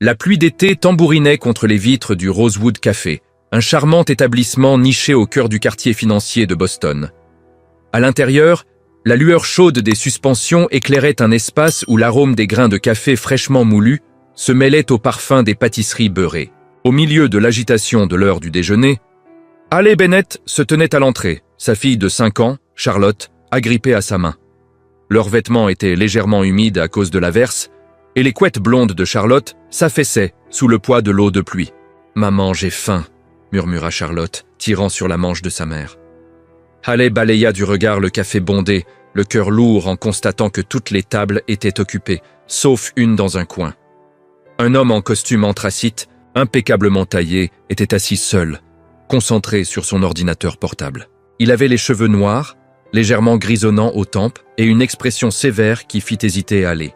La pluie d'été tambourinait contre les vitres du Rosewood Café, un charmant établissement niché au cœur du quartier financier de Boston. À l'intérieur, la lueur chaude des suspensions éclairait un espace où l'arôme des grains de café fraîchement moulus se mêlait au parfum des pâtisseries beurrées. Au milieu de l'agitation de l'heure du déjeuner, Haley Bennett se tenait à l'entrée, sa fille de 5 ans, Charlotte, agrippée à sa main. Leurs vêtements étaient légèrement humides à cause de l'averse, et les couettes blondes de Charlotte s'affaissaient sous le poids de l'eau de pluie. « Maman, j'ai faim », murmura Charlotte, tirant sur la manche de sa mère. Haley balaya du regard le café bondé, le cœur lourd en constatant que toutes les tables étaient occupées, sauf une dans un coin. Un homme en costume anthracite, impeccablement taillé, était assis seul, concentré sur son ordinateur portable. Il avait les cheveux noirs, légèrement grisonnants aux tempes, et une expression sévère qui fit hésiter Haley.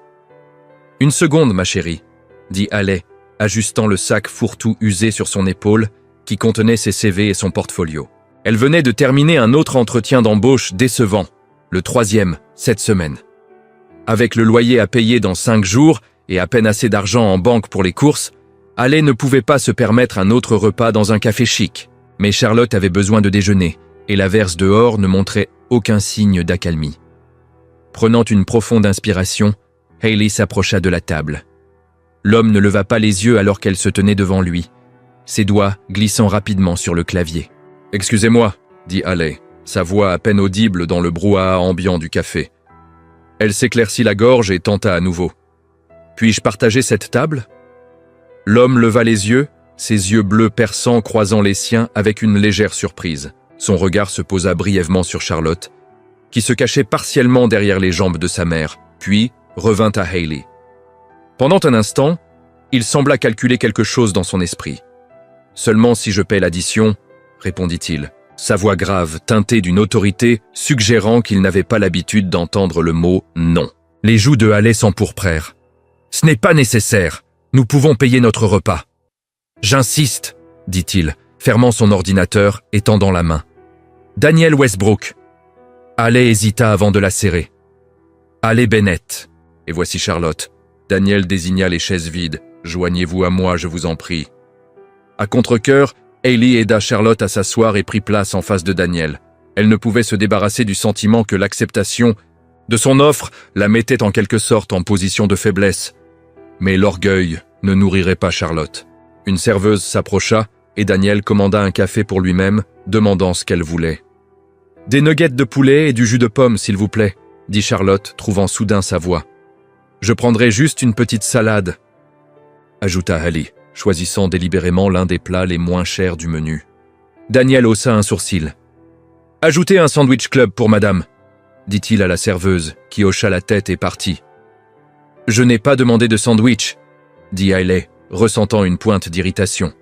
« Une seconde, ma chérie, » dit Haley, ajustant le sac fourre-tout usé sur son épaule qui contenait ses CV et son portfolio. Elle venait de terminer un autre entretien d'embauche décevant, le 3e, cette semaine. Avec le loyer à payer dans 5 jours et à peine assez d'argent en banque pour les courses, Haley ne pouvait pas se permettre un autre repas dans un café chic. Mais Charlotte avait besoin de déjeuner, et l'averse dehors ne montrait aucun signe d'accalmie. Prenant une profonde inspiration, Haley s'approcha de la table. L'homme ne leva pas les yeux alors qu'elle se tenait devant lui, ses doigts glissant rapidement sur le clavier. « Excusez-moi, » dit Haley, sa voix à peine audible dans le brouhaha ambiant du café. Elle s'éclaircit la gorge et tenta à nouveau. « Puis-je partager cette table ?» L'homme leva les yeux, ses yeux bleus perçants croisant les siens avec une légère surprise. Son regard se posa brièvement sur Charlotte, qui se cachait partiellement derrière les jambes de sa mère, puis revint à Haley. Pendant un instant, il sembla calculer quelque chose dans son esprit. « Seulement si je paie l'addition, » répondit-il, sa voix grave teintée d'une autorité suggérant qu'il n'avait pas l'habitude d'entendre le mot « non ». Les joues de Haley s'empourprèrent. « Ce n'est pas nécessaire, nous pouvons payer notre repas. »« J'insiste, » dit-il, fermant son ordinateur et tendant la main. « Daniel Westbrook. » Haley hésita avant de la serrer. « Haley Bennett. » Et voici Charlotte. Daniel désigna les chaises vides. « Joignez-vous à moi, je vous en prie. » À contre-cœur, Haley aida Charlotte à s'asseoir et prit place en face de Daniel. Elle ne pouvait se débarrasser du sentiment que l'acceptation de son offre la mettait en quelque sorte en position de faiblesse. Mais l'orgueil ne nourrirait pas Charlotte. Une serveuse s'approcha et Daniel commanda un café pour lui-même, demandant ce qu'elle voulait. « Des nuggets de poulet et du jus de pomme, s'il vous plaît, » dit Charlotte, trouvant soudain sa voix. « Je prendrai juste une petite salade, » ajouta Haley, choisissant délibérément l'un des plats les moins chers du menu. Daniel haussa un sourcil. « Ajoutez un sandwich club pour madame, » dit-il à la serveuse, qui hocha la tête et partit. « Je n'ai pas demandé de sandwich, » dit Haley, ressentant une pointe d'irritation.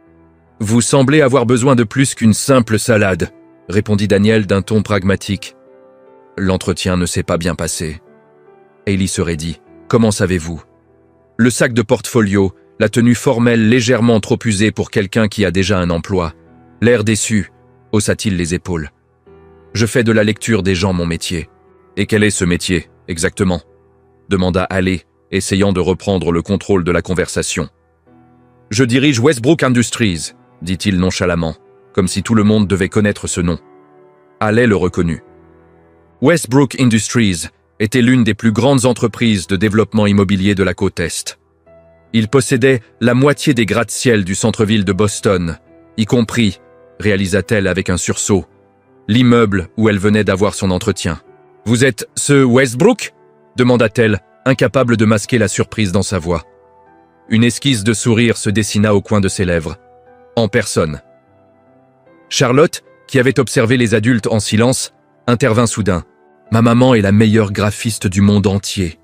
« Vous semblez avoir besoin de plus qu'une simple salade, » répondit Daniel d'un ton pragmatique. « L'entretien ne s'est pas bien passé. » Haley se raidit. « Comment savez-vous » Le sac de portfolio, la tenue formelle légèrement trop usée pour quelqu'un qui a déjà un emploi. L'air déçu, haussa-t-il les épaules. « Je fais de la lecture des gens mon métier. »« Et quel est ce métier, exactement ?» demanda Haley, essayant de reprendre le contrôle de la conversation. « Je dirige Westbrook Industries, » dit-il nonchalamment, comme si tout le monde devait connaître ce nom. Haley le reconnut. Westbrook Industries était l'une des plus grandes entreprises de développement immobilier de la côte Est. Il possédait la moitié des gratte-ciel du centre-ville de Boston, y compris, réalisa-t-elle avec un sursaut, l'immeuble où elle venait d'avoir son entretien. « Vous êtes ce Westbrook ?» demanda-t-elle, incapable de masquer la surprise dans sa voix. Une esquisse de sourire se dessina au coin de ses lèvres. En personne. Charlotte, qui avait observé les adultes en silence, intervint soudain. « Ma maman est la meilleure graphiste du monde entier. »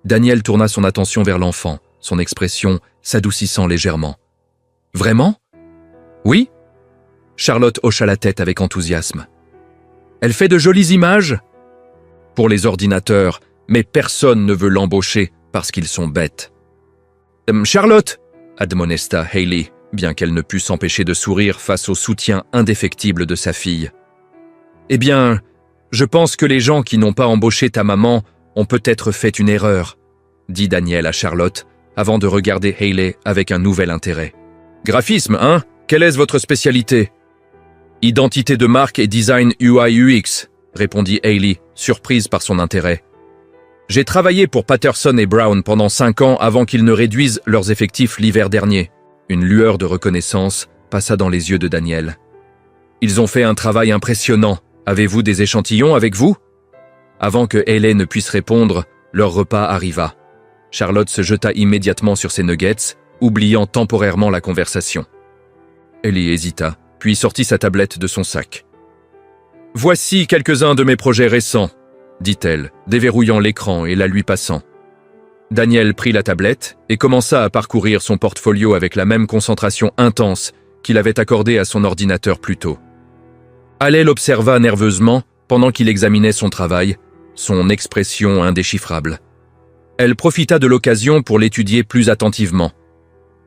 Daniel tourna son attention vers l'enfant, son expression s'adoucissant légèrement. « Vraiment ? Oui ?» Charlotte hocha la tête avec enthousiasme. « Elle fait de jolies images ?» Pour les ordinateurs, mais personne ne veut l'embaucher parce qu'ils sont bêtes. « Charlotte !» admonesta Haley, bien qu'elle ne pût s'empêcher de sourire face au soutien indéfectible de sa fille. « Eh bien, je pense que les gens qui n'ont pas embauché ta maman ont peut-être fait une erreur, » dit Daniel à Charlotte, avant de regarder Hayley avec un nouvel intérêt. « Graphisme, hein? Quelle est votre spécialité ?»« Identité de marque et design UI/UX », répondit Hayley, surprise par son intérêt. « J'ai travaillé pour Patterson et Brown pendant 5 ans avant qu'ils ne réduisent leurs effectifs l'hiver dernier. » Une lueur de reconnaissance passa dans les yeux de Daniel. « Ils ont fait un travail impressionnant. Avez-vous des échantillons avec vous ?» Avant que Hayley ne puisse répondre, leur repas arriva. Charlotte se jeta immédiatement sur ses nuggets, oubliant temporairement la conversation. Ellie hésita, puis sortit sa tablette de son sac. « Voici quelques-uns de mes projets récents, » dit-elle, déverrouillant l'écran et la lui passant. Daniel prit la tablette et commença à parcourir son portfolio avec la même concentration intense qu'il avait accordée à son ordinateur plus tôt. Hayley l'observa nerveusement pendant qu'il examinait son travail, son expression indéchiffrable. Elle profita de l'occasion pour l'étudier plus attentivement.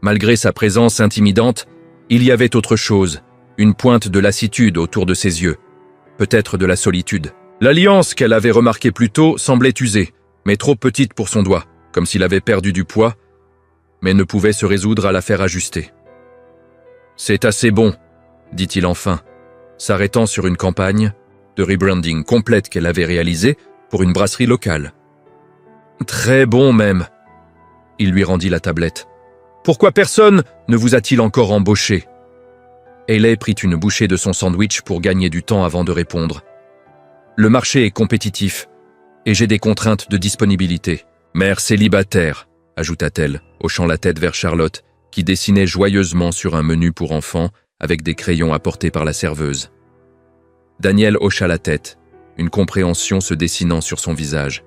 Malgré sa présence intimidante, il y avait autre chose, une pointe de lassitude autour de ses yeux, peut-être de la solitude. L'alliance qu'elle avait remarquée plus tôt semblait usée, mais trop petite pour son doigt, comme s'il avait perdu du poids, mais ne pouvait se résoudre à la faire ajuster. « C'est assez bon, » dit-il enfin, s'arrêtant sur une campagne de rebranding complète qu'elle avait réalisée pour une brasserie locale. « Très bon même. » Il lui rendit la tablette. « Pourquoi personne ne vous a-t-il encore embauché ?» Hayley prit une bouchée de son sandwich pour gagner du temps avant de répondre. « Le marché est compétitif et j'ai des contraintes de disponibilité. Mère célibataire, » ajouta-t-elle, hochant la tête vers Charlotte, qui dessinait joyeusement sur un menu pour enfants avec des crayons apportés par la serveuse. Daniel hocha la tête, une compréhension se dessinant sur son visage.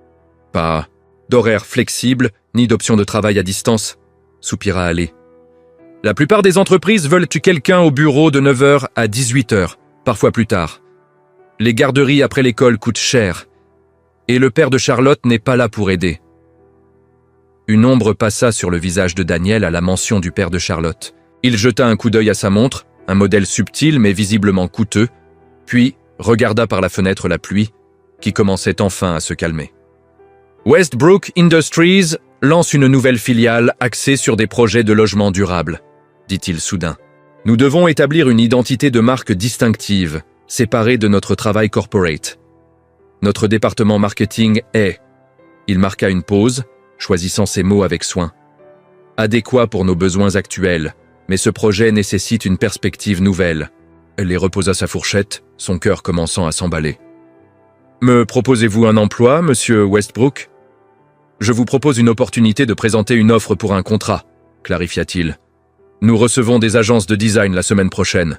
« Pas d'horaire flexible, ni d'option de travail à distance », soupira Hayley. « La plupart des entreprises veulent quelqu'un au bureau de 9h à 18h, parfois plus tard. Les garderies après l'école coûtent cher, et le père de Charlotte n'est pas là pour aider. » Une ombre passa sur le visage de Daniel à la mention du père de Charlotte. Il jeta un coup d'œil à sa montre, un modèle subtil mais visiblement coûteux, puis regarda par la fenêtre la pluie, qui commençait enfin à se calmer. Westbrook Industries lance une nouvelle filiale axée sur des projets de logement durable, dit-il soudain. Nous devons établir une identité de marque distinctive, séparée de notre travail corporate. Notre département marketing est, il marqua une pause, choisissant ses mots avec soin, adéquat pour nos besoins actuels, mais ce projet nécessite une perspective nouvelle. Elle les reposa sa fourchette, son cœur commençant à s'emballer. « Me proposez-vous un emploi, monsieur Westbrook ?»« Je vous propose une opportunité de présenter une offre pour un contrat, » clarifia-t-il. « Nous recevons des agences de design la semaine prochaine.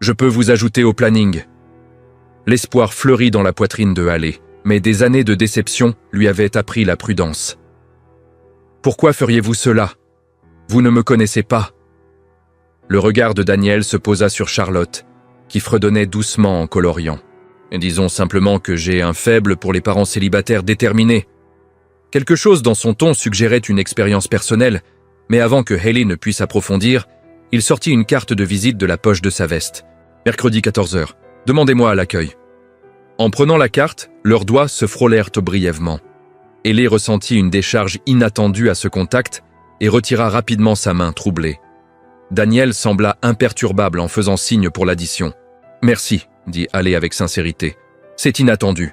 Je peux vous ajouter au planning. » L'espoir fleurit dans la poitrine de Hayley, mais des années de déception lui avaient appris la prudence. « Pourquoi feriez-vous cela? Vous ne me connaissez pas. » Le regard de Daniel se posa sur Charlotte, qui fredonnait doucement en coloriant. « Disons simplement que j'ai un faible pour les parents célibataires déterminés. » Quelque chose dans son ton suggérait une expérience personnelle, mais avant que Hayley ne puisse approfondir, il sortit une carte de visite de la poche de sa veste. « Mercredi 14h. Demandez-moi à l'accueil. » En prenant la carte, leurs doigts se frôlèrent brièvement. Hayley ressentit une décharge inattendue à ce contact et retira rapidement sa main troublée. Daniel sembla imperturbable en faisant signe pour l'addition. « Merci, » dit Hayley avec sincérité. « C'est inattendu. »«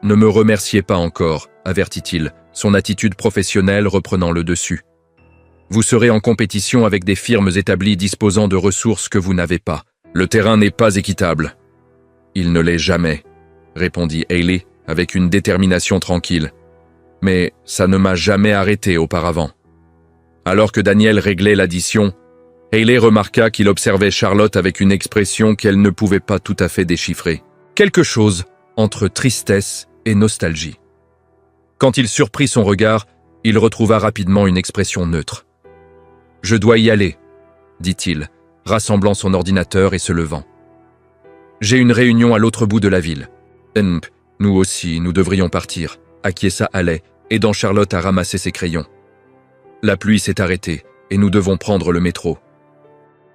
Ne me remerciez pas encore, » avertit-il, son attitude professionnelle reprenant le dessus. « Vous serez en compétition avec des firmes établies disposant de ressources que vous n'avez pas. Le terrain n'est pas équitable. »« Il ne l'est jamais, » répondit Hayley avec une détermination tranquille. « Mais ça ne m'a jamais arrêté auparavant. » Alors que Daniel réglait l'addition, Hayley remarqua qu'il observait Charlotte avec une expression qu'elle ne pouvait pas tout à fait déchiffrer. Quelque chose entre tristesse et nostalgie. Quand il surprit son regard, il retrouva rapidement une expression neutre. « Je dois y aller, » dit-il, rassemblant son ordinateur et se levant. « J'ai une réunion à l'autre bout de la ville. »« Nous aussi, nous devrions partir, » acquiesça Hayley, aidant Charlotte à ramasser ses crayons. La pluie s'est arrêtée et nous devons prendre le métro.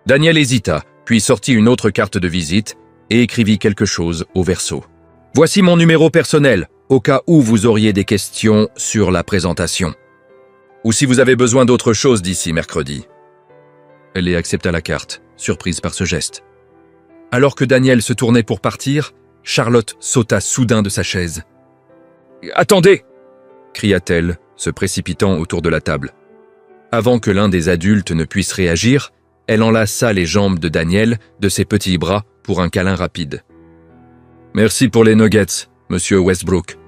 Daniel hésita, puis sortit une autre carte de visite et écrivit quelque chose au verso. « Voici mon numéro personnel, au cas où vous auriez des questions sur la présentation. » Ou si vous avez besoin d'autre chose d'ici mercredi. » Ellie accepta la carte, surprise par ce geste. Alors que Daniel se tournait pour partir, Charlotte sauta soudain de sa chaise. « Attendez !» cria-t-elle, se précipitant autour de la table. Avant que l'un des adultes ne puisse réagir, elle enlaça les jambes de Daniel de ses petits bras pour un câlin rapide. « Merci pour les nuggets, monsieur Westbrook. »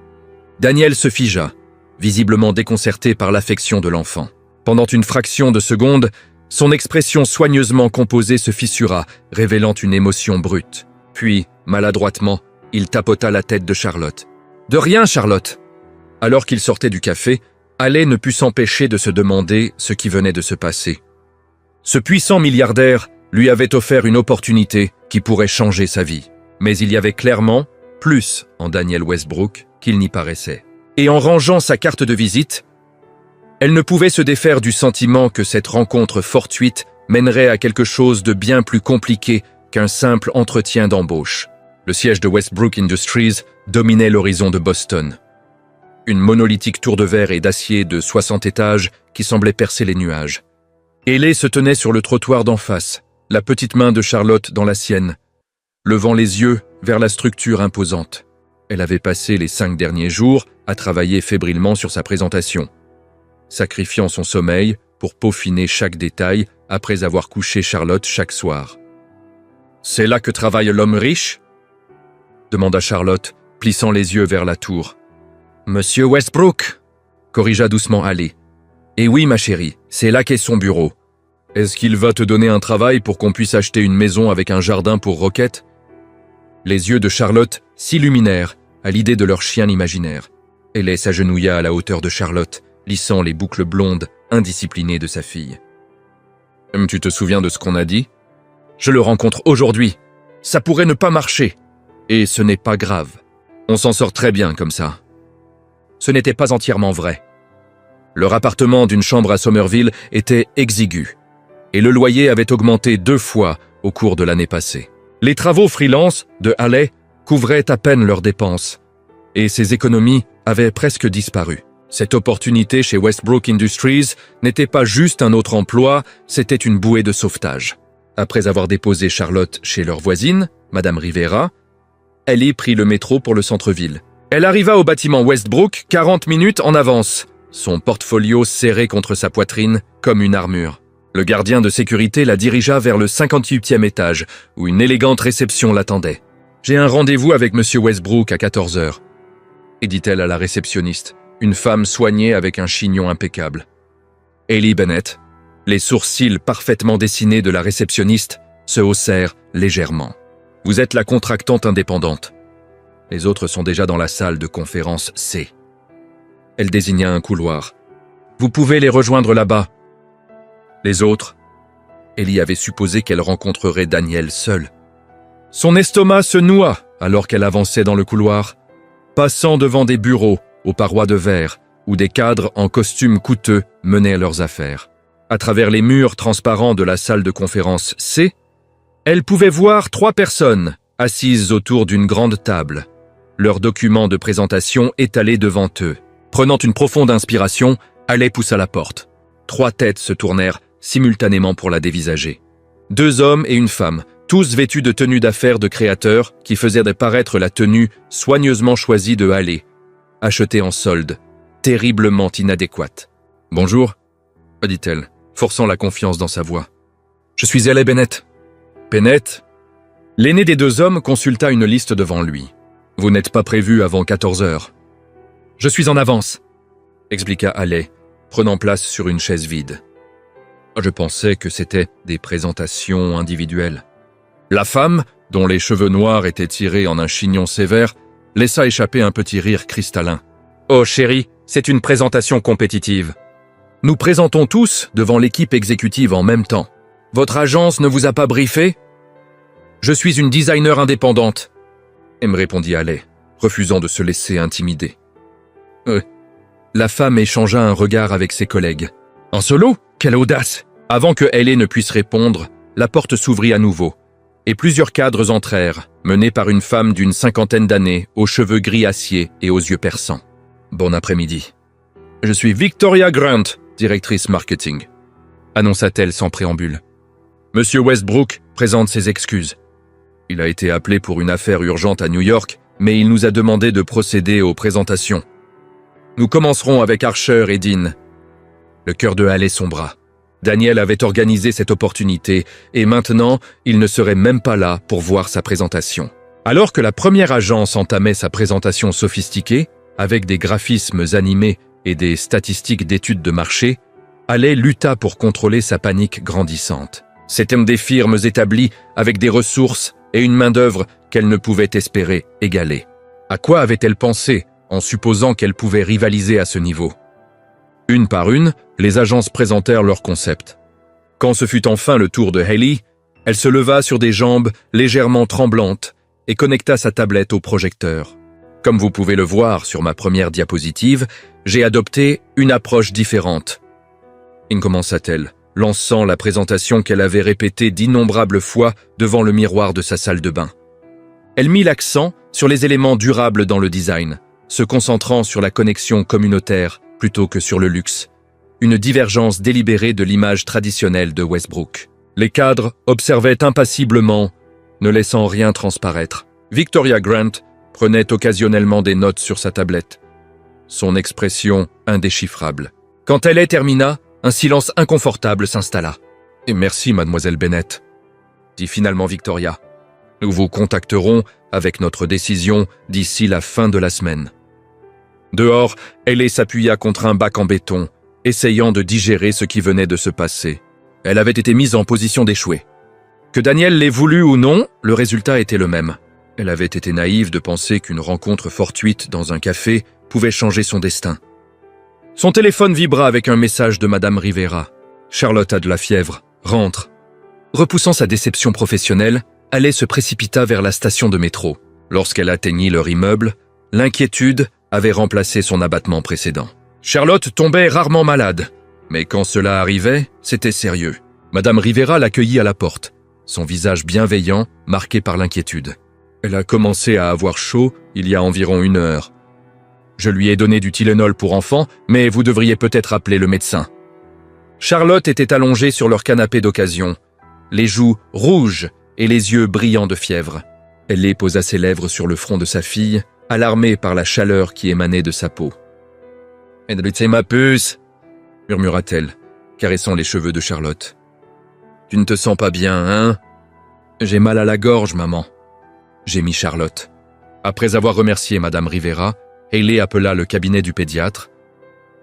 Daniel se figea, visiblement déconcerté par l'affection de l'enfant. Pendant une fraction de seconde, son expression soigneusement composée se fissura, révélant une émotion brute. Puis, maladroitement, il tapota la tête de Charlotte. « De rien, Charlotte !» Alors qu'il sortait du café, Haley ne put s'empêcher de se demander ce qui venait de se passer. Ce puissant milliardaire lui avait offert une opportunité qui pourrait changer sa vie. Mais il y avait clairement plus en Daniel Westbrook qu'il n'y paraissait. Et en rangeant sa carte de visite, elle ne pouvait se défaire du sentiment que cette rencontre fortuite mènerait à quelque chose de bien plus compliqué qu'un simple entretien d'embauche. Le siège de Westbrook Industries dominait l'horizon de Boston. Une monolithique tour de verre et d'acier de 60 étages qui semblait percer les nuages. Haley se tenait sur le trottoir d'en face, la petite main de Charlotte dans la sienne, levant les yeux vers la structure imposante. Elle avait passé les 5 derniers jours à travailler fébrilement sur sa présentation, sacrifiant son sommeil pour peaufiner chaque détail après avoir couché Charlotte chaque soir. « C'est là que travaille l'homme riche ?» demanda Charlotte, plissant les yeux vers la tour. « Monsieur Westbrook !» corrigea doucement Haley. « Et oui, ma chérie, c'est là qu'est son bureau. Est-ce qu'il va te donner un travail pour qu'on puisse acheter une maison avec un jardin pour Roquette ?» Les yeux de Charlotte s'illuminèrent à l'idée de leur chien imaginaire. Haley s'agenouilla à la hauteur de Charlotte, lissant les boucles blondes indisciplinées de sa fille. « Tu te souviens de ce qu'on a dit ? Je le rencontre aujourd'hui. Ça pourrait ne pas marcher. Et ce n'est pas grave. On s'en sort très bien comme ça. » Ce n'était pas entièrement vrai. Leur appartement d'une chambre à Somerville était exigu, et le loyer avait augmenté 2 fois au cours de l'année passée. Les travaux freelance de Haley couvraient à peine leurs dépenses, et ses économies avaient presque disparu. Cette opportunité chez Westbrook Industries n'était pas juste un autre emploi, c'était une bouée de sauvetage. Après avoir déposé Charlotte chez leur voisine, Madame Rivera, Ellie prit le métro pour le centre-ville. Elle arriva au bâtiment Westbrook 40 minutes en avance, son portfolio serré contre sa poitrine comme une armure. Le gardien de sécurité la dirigea vers le 58e étage, où une élégante réception l'attendait. « J'ai un rendez-vous avec Monsieur Westbrook à 14h, » dit-elle à la réceptionniste, une femme soignée avec un chignon impeccable. Ellie Bennett, les sourcils parfaitement dessinés de la réceptionniste, se haussèrent légèrement. « Vous êtes la contractante indépendante. Les autres sont déjà dans la salle de conférence C. » Elle désigna un couloir. « Vous pouvez les rejoindre là-bas. » Les autres, Ellie avait supposé qu'elle rencontrerait Daniel seule. Son estomac se noua alors qu'elle avançait dans le couloir, passant devant des bureaux aux parois de verre où des cadres en costumes coûteux menaient leurs affaires. À travers les murs transparents de la salle de conférence C, elle pouvait voir 3 personnes assises autour d'une grande table, leurs documents de présentation étalés devant eux. Prenant une profonde inspiration, Haley poussa la porte. 3 têtes se tournèrent simultanément pour la dévisager. 2 hommes et une femme, tous vêtus de tenues d'affaires de créateurs qui faisaient paraître la tenue soigneusement choisie de Haley, achetée en solde, terriblement inadéquate. « Bonjour », dit-elle, forçant la confiance dans sa voix. « Je suis Haley Bennett. » Bennett ? L'aîné des 2 hommes consulta une liste devant lui. « Vous n'êtes pas prévu avant 14h. »« Je suis en avance, » expliqua Haley, prenant place sur une chaise vide. Je pensais que c'était des présentations individuelles. La femme, dont les cheveux noirs étaient tirés en un chignon sévère, laissa échapper un petit rire cristallin. « Oh chérie, c'est une présentation compétitive. Nous présentons tous devant l'équipe exécutive en même temps. Votre agence ne vous a pas briefé ? Je suis une designer indépendante, » me répondit Haley, refusant de se laisser intimider. La femme échangea un regard avec ses collègues. « En solo ? Quelle audace !» Avant que Haley ne puisse répondre, la porte s'ouvrit à nouveau, et plusieurs cadres entrèrent, menés par une femme d'une 50aine d'années, aux cheveux gris acier et aux yeux perçants. « Bon après-midi. »« Je suis Victoria Grant, directrice marketing, annonça-t-elle sans préambule. Monsieur Westbrook présente ses excuses. Il a été appelé pour une affaire urgente à New York, mais il nous a demandé de procéder aux présentations. Nous commencerons avec Archer et Dean. Le cœur de Haley sombra. Daniel avait organisé cette opportunité et maintenant, il ne serait même pas là pour voir sa présentation. Alors que la première agence entamait sa présentation sophistiquée, avec des graphismes animés et des statistiques d'études de marché, Haley lutta pour contrôler sa panique grandissante. C'étaient des firmes établies avec des ressources et une main-d'œuvre qu'elle ne pouvait espérer égaler. À quoi avait-elle pensé en supposant qu'elle pouvait rivaliser à ce niveau? Une par une, les agences présentèrent leur concept. Quand ce fut enfin le tour de Haley, elle se leva sur des jambes légèrement tremblantes et connecta sa tablette au projecteur. Comme vous pouvez le voir sur ma première diapositive, j'ai adopté une approche différente. Commença-t-elle, lançant la présentation qu'elle avait répétée d'innombrables fois devant le miroir de sa salle de bain. Elle mit l'accent sur les éléments durables dans le design, se concentrant sur la connexion communautaire plutôt que sur le luxe, une divergence délibérée de l'image traditionnelle de Westbrook. Les cadres observaient impassiblement, ne laissant rien transparaître. Victoria Grant prenait occasionnellement des notes sur sa tablette, son expression indéchiffrable. Quand elle termina, un silence inconfortable s'installa. « Et merci, mademoiselle Bennett », dit finalement Victoria. « Nous vous contacterons avec notre décision d'ici la fin de la semaine. » Dehors, Haley s'appuya contre un bac en béton, essayant de digérer ce qui venait de se passer. Elle avait été mise en position d'échouer. Que Daniel l'ait voulu ou non, le résultat était le même. Elle avait été naïve de penser qu'une rencontre fortuite dans un café pouvait changer son destin. Son téléphone vibra avec un message de Madame Rivera. « Charlotte a de la fièvre, rentre. » Repoussant sa déception professionnelle, Haley se précipita vers la station de métro. Lorsqu'elle atteignit leur immeuble, l'inquiétude avait remplacé son abattement précédent. Charlotte tombait rarement malade, mais quand cela arrivait, c'était sérieux. Madame Rivera l'accueillit à la porte, son visage bienveillant marqué par l'inquiétude. Elle a commencé à avoir chaud il y a environ 1 heure. Je lui ai donné du Tylenol pour enfants, mais vous devriez peut-être appeler le médecin. Charlotte était allongée sur leur canapé d'occasion, les joues rouges et les yeux brillants de fièvre. Elle les posa ses lèvres sur le front de sa fille, alarmée par la chaleur qui émanait de sa peau. « C'est ma puce !» murmura-t-elle, caressant les cheveux de Charlotte. « Tu ne te sens pas bien, hein ?»« J'ai mal à la gorge, maman. » gémit Charlotte. Après avoir remercié Madame Rivera, Haley appela le cabinet du pédiatre,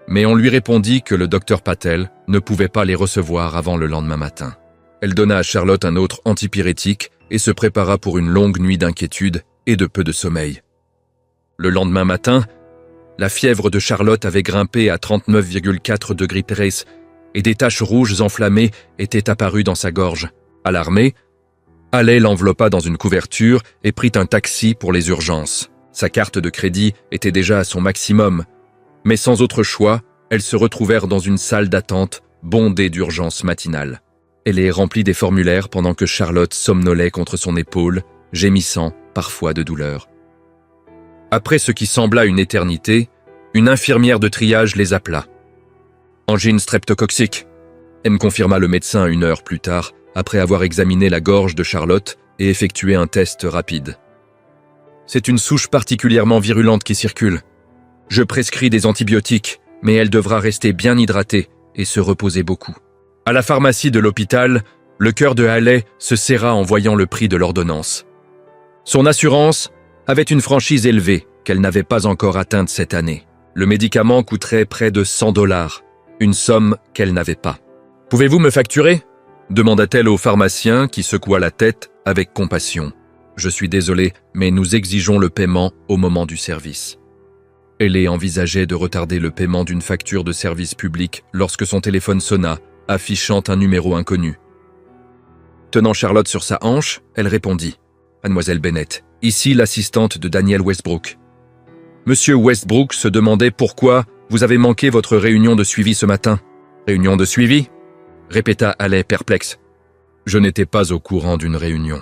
mais on lui répondit que le docteur Patel ne pouvait pas les recevoir avant le lendemain matin. Elle donna à Charlotte un autre antipyrétique et se prépara pour une longue nuit d'inquiétude et de peu de sommeil. Le lendemain matin, la fièvre de Charlotte avait grimpé à 39,4 degrés Celsius et des taches rouges enflammées étaient apparues dans sa gorge. Alarmée, Haley l'enveloppa dans une couverture et prit un taxi pour les urgences. Sa carte de crédit était déjà à son maximum, mais sans autre choix, elles se retrouvèrent dans une salle d'attente bondée d'urgences matinales. Elle remplit des formulaires pendant que Charlotte somnolait contre son épaule, gémissant parfois de douleur. Après ce qui sembla une éternité, une infirmière de triage les appela. « Angine streptococcique », me confirma le médecin 1 heure plus tard, après avoir examiné la gorge de Charlotte et effectué un test rapide. C'est une souche particulièrement virulente qui circule. Je prescris des antibiotiques, mais elle devra rester bien hydratée et se reposer beaucoup. À la pharmacie de l'hôpital, le cœur de Haley se serra en voyant le prix de l'ordonnance. Son assurance avait une franchise élevée qu'elle n'avait pas encore atteinte cette année. Le médicament coûterait près de $100, une somme qu'elle n'avait pas. « Pouvez-vous me facturer ?» demanda-t-elle au pharmacien qui secoua la tête avec compassion. « Je suis désolé, mais nous exigeons le paiement au moment du service. » Elle envisageait de retarder le paiement d'une facture de service public lorsque son téléphone sonna, affichant un numéro inconnu. Tenant Charlotte sur sa hanche, elle répondit. « Mademoiselle Bennett, ici l'assistante de Daniel Westbrook. » Monsieur Westbrook se demandait pourquoi vous avez manqué votre réunion de suivi ce matin. « Réunion de suivi ?» répéta Haley perplexe. « Je n'étais pas au courant d'une réunion. »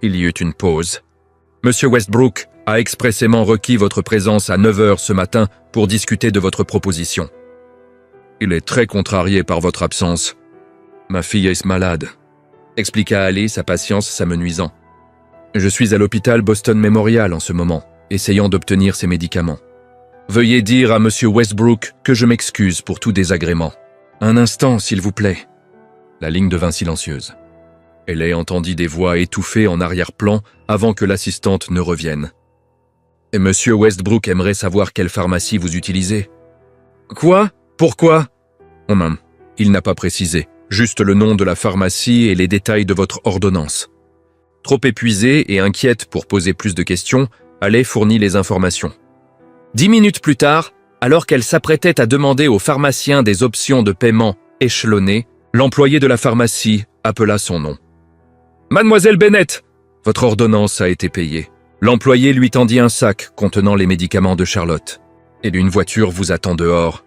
Il y eut une pause. « Monsieur Westbrook a expressément requis votre présence à 9 heures ce matin pour discuter de votre proposition. » Il est très contrarié par votre absence. Ma fille est malade, expliqua Haley, sa patience s'amenuisant. Je suis à l'hôpital Boston Memorial en ce moment, essayant d'obtenir ses médicaments. Veuillez dire à Monsieur Westbrook que je m'excuse pour tout désagrément. Un instant, s'il vous plaît. La ligne devint silencieuse. Haley entendit des voix étouffées en arrière-plan avant que l'assistante ne revienne. « Et Monsieur Westbrook aimerait savoir quelle pharmacie vous utilisez. »« Quoi? Pourquoi ?» Il n'a pas précisé, juste le nom de la pharmacie et les détails de votre ordonnance. Trop épuisée et inquiète pour poser plus de questions, Haley fournit les informations. 10 minutes plus tard, alors qu'elle s'apprêtait à demander au pharmacien des options de paiement échelonnées, l'employé de la pharmacie appela son nom. « Mademoiselle Bennett, votre ordonnance a été payée. » L'employé lui tendit un sac contenant les médicaments de Charlotte. « Et une voiture vous attend dehors. »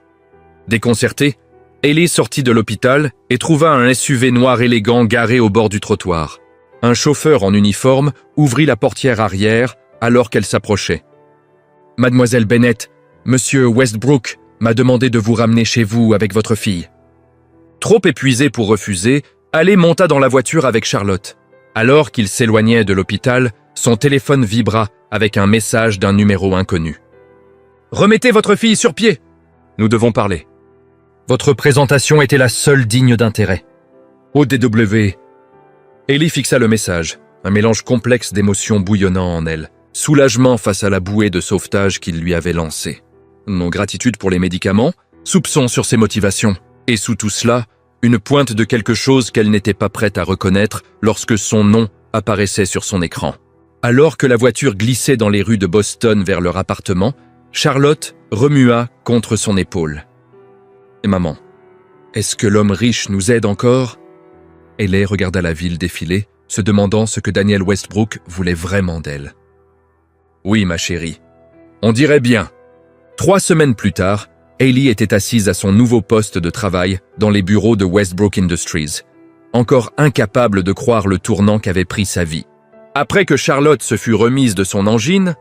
Déconcertée, Haley sortit de l'hôpital et trouva un SUV noir élégant garé au bord du trottoir. Un chauffeur en uniforme ouvrit la portière arrière alors qu'elle s'approchait. « Mademoiselle Bennett, Monsieur Westbrook m'a demandé de vous ramener chez vous avec votre fille. » Trop épuisé pour refuser, Haley monta dans la voiture avec Charlotte. Alors qu'il s'éloignait de l'hôpital, son téléphone vibra avec un message d'un numéro inconnu. « Remettez votre fille sur pied. Nous devons parler. Votre présentation était la seule digne d'intérêt. ODW. » Haley fixa le message, un mélange complexe d'émotions bouillonnant en elle. Soulagement face à la bouée de sauvetage qu'il lui avait lancée. Non gratitude pour les médicaments, soupçon sur ses motivations. Et sous tout cela, une pointe de quelque chose qu'elle n'était pas prête à reconnaître lorsque son nom apparaissait sur son écran. Alors que la voiture glissait dans les rues de Boston vers leur appartement, Charlotte remua contre son épaule. « Et maman, est-ce que l'homme riche nous aide encore ?» Haley regarda la ville défiler, se demandant ce que Daniel Westbrook voulait vraiment d'elle. « Oui, ma chérie. On dirait bien. » 3 semaines plus tard, Haley était assise à son nouveau poste de travail dans les bureaux de Westbrook Industries, encore incapable de croire le tournant qu'avait pris sa vie. Après que Charlotte se fut remise de son angine,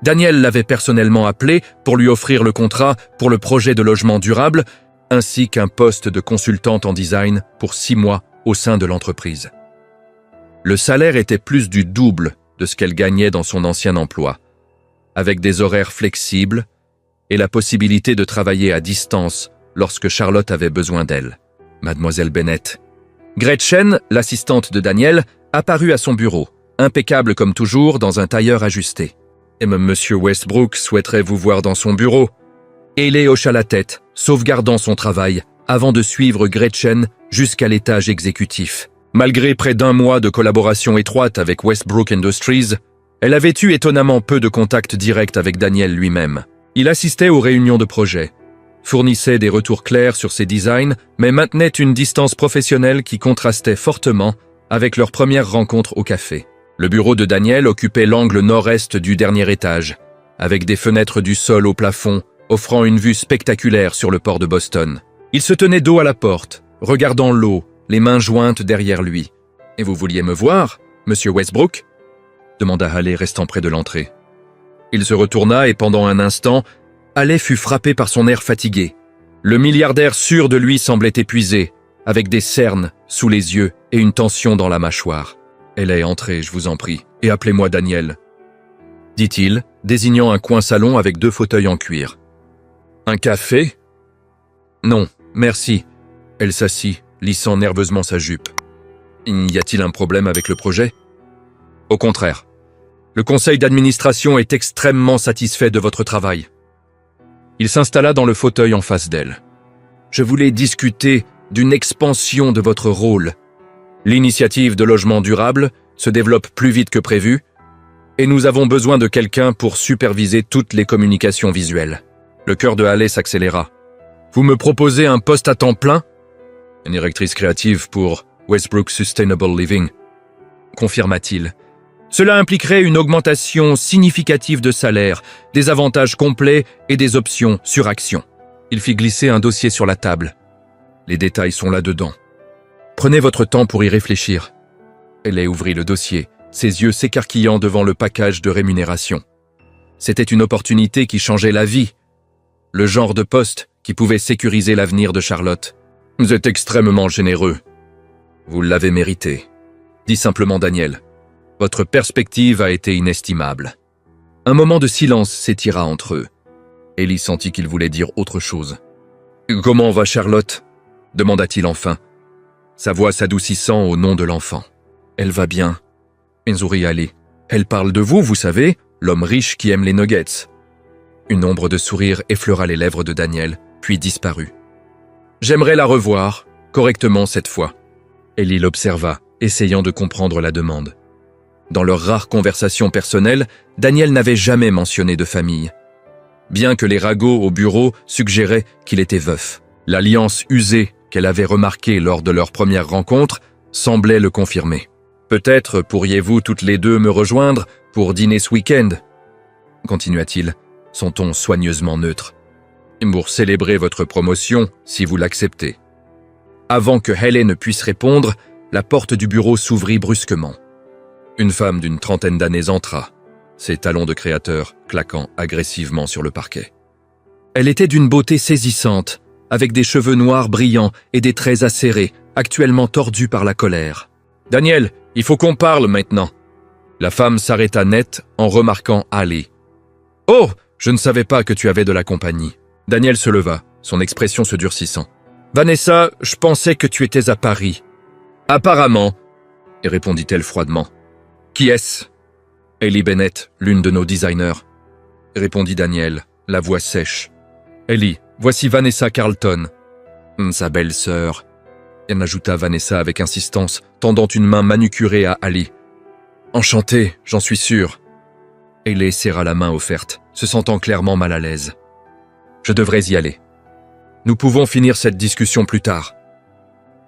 Daniel l'avait personnellement appelée pour lui offrir le contrat pour le projet de logement durable, ainsi qu'un poste de consultante en design pour 6 mois au sein de l'entreprise. Le salaire était plus du double de ce qu'elle gagnait dans son ancien emploi, avec des horaires flexibles et la possibilité de travailler à distance lorsque Charlotte avait besoin d'elle. Mademoiselle Bennett. Gretchen, l'assistante de Daniel, apparut à son bureau, impeccable comme toujours dans un tailleur ajusté. « Et Monsieur Westbrook souhaiterait vous voir dans son bureau. » Haley hocha la tête, sauvegardant son travail, avant de suivre Gretchen jusqu'à l'étage exécutif. Malgré près d'1 mois de collaboration étroite avec Westbrook Industries, elle avait eu étonnamment peu de contact direct avec Daniel lui-même. Il assistait aux réunions de projet, fournissait des retours clairs sur ses designs, mais maintenait une distance professionnelle qui contrastait fortement avec leur première rencontre au café. Le bureau de Daniel occupait l'angle nord-est du dernier étage, avec des fenêtres du sol au plafond, offrant une vue spectaculaire sur le port de Boston. Il se tenait dos à la porte, regardant l'eau, les mains jointes derrière lui. « Et vous vouliez me voir, Monsieur Westbrook ?» demanda Haley restant près de l'entrée. Il se retourna et pendant un instant, Haley fut frappé par son air fatigué. Le milliardaire sûr de lui semblait épuisé, avec des cernes sous les yeux et une tension dans la mâchoire. « Elle est entrée, je vous en prie, et appelez-moi Daniel, » dit-il, désignant un coin salon avec 2 fauteuils en cuir. « Un café ?»« Non, merci. » Elle s'assit, lissant nerveusement sa jupe. « Y a-t-il un problème avec le projet ?»« Au contraire. Le conseil d'administration est extrêmement satisfait de votre travail. » Il s'installa dans le fauteuil en face d'elle. « Je voulais discuter d'une expansion de votre rôle. L'initiative de logement durable se développe plus vite que prévu et nous avons besoin de quelqu'un pour superviser toutes les communications visuelles. » Le cœur de Haley s'accéléra. « Vous me proposez un poste à temps plein ?»« Une directrice créative pour Westbrook Sustainable Living, » confirma-t-il. « Cela impliquerait une augmentation significative de salaire, des avantages complets et des options sur action. » Il fit glisser un dossier sur la table. « Les détails sont là-dedans. Prenez votre temps pour y réfléchir. » Haley ouvrit le dossier, ses yeux s'écarquillant devant le package de rémunération. C'était une opportunité qui changeait la vie. Le genre de poste qui pouvait sécuriser l'avenir de Charlotte. « Vous êtes extrêmement généreux. Vous l'avez mérité, » dit simplement Daniel. « Votre perspective a été inestimable. » Un moment de silence s'étira entre eux. Ellie sentit qu'il voulait dire autre chose. « Comment va Charlotte ?» demanda-t-il enfin, sa voix s'adoucissant au nom de l'enfant. « Elle va bien. » sourit Ali. « Elle parle de vous, vous savez, l'homme riche qui aime les nuggets. » Une ombre de sourire effleura les lèvres de Daniel, puis disparut. « J'aimerais la revoir, correctement cette fois. » Ellie l'observa, essayant de comprendre la demande. Dans leur rare conversation personnelle, Daniel n'avait jamais mentionné de famille. Bien que les ragots au bureau suggéraient qu'il était veuf, l'alliance usée qu'elle avait remarquée lors de leur première rencontre semblait le confirmer. « Peut-être pourriez-vous toutes les deux me rejoindre pour dîner ce week-end » continua-t-il, son ton soigneusement neutre. « Pour célébrer votre promotion, si vous l'acceptez. » Avant que Haley ne puisse répondre, la porte du bureau s'ouvrit brusquement. Une femme d'une trentaine d'années entra, ses talons de créateur claquant agressivement sur le parquet. Elle était d'une beauté saisissante, avec des cheveux noirs brillants et des traits acérés, actuellement tordus par la colère. « Daniel, il faut qu'on parle maintenant. » La femme s'arrêta net en remarquant Ali. « Oh, je ne savais pas que tu avais de la compagnie. » Daniel se leva, son expression se durcissant. « Vanessa, je pensais que tu étais à Paris. »« Apparemment, » répondit-elle froidement. « Qui est-ce » ?»« Ellie Bennett, l'une de nos designers. » répondit Daniel, la voix sèche. « Ellie, voici Vanessa Carlton. »« Sa belle-sœur. » Elle ajouta Vanessa avec insistance, tendant une main manucurée à Ali. « Enchanté, j'en suis sûr. » Ellie serra la main offerte, se sentant clairement mal à l'aise. « Je devrais y aller. Nous pouvons finir cette discussion plus tard. »«